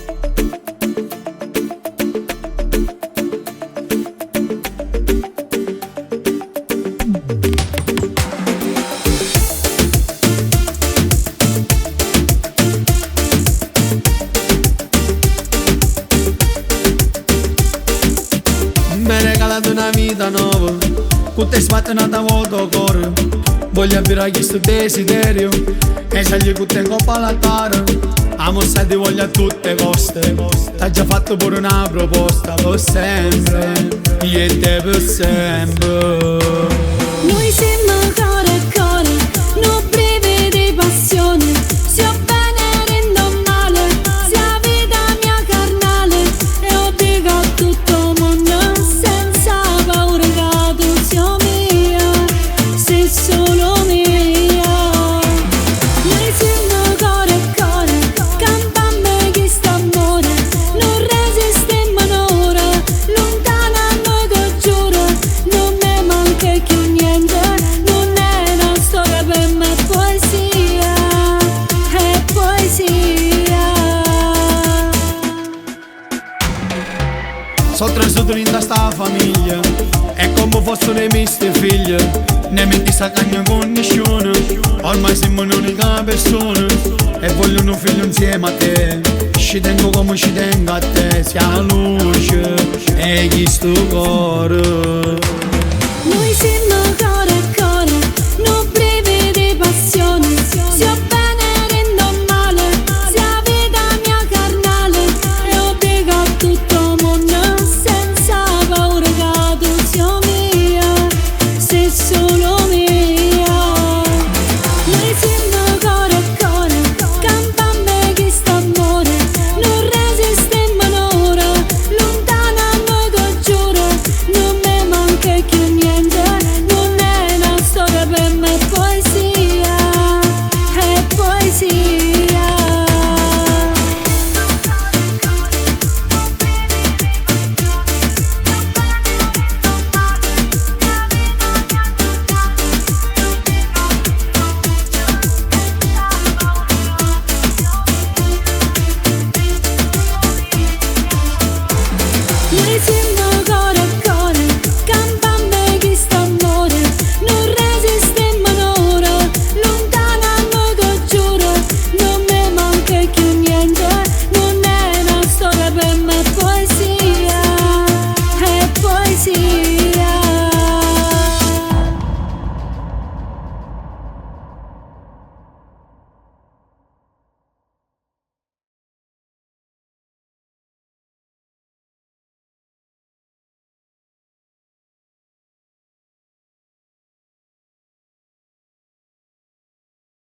Mi hai regalato una vita nuova, con te sfattenata vuoto cuore. Voglio avverare questo desiderio e salire con te in coppa all'altare. Amo se ti voglio a tutte coste. T'ha già fatto pure una proposta, per sempre, io e te per sempre. Noi siamo cuore a cuore, non breve di passione. Se ho bene rendo male, se la vita mia carnale. E lo dico a tutto il mondo senza paura che tu sia mia, sei solo mia. Noi siamo cuore a cuore, campammo questo amore. Non resistemmo un'ora, lontana a noi te giuro. Non mi manca più niente, non è una storia per me, è poesia, è poesia. Sono cresciuto in questa famiglia, è come fossero i miei figli. Ne metti sta cagna con nessuno, ormai siamo un'unica persona. E voglio un figlio insieme a te, ci tengo come ci tengo a te. Sia la luce e chi sto cuore.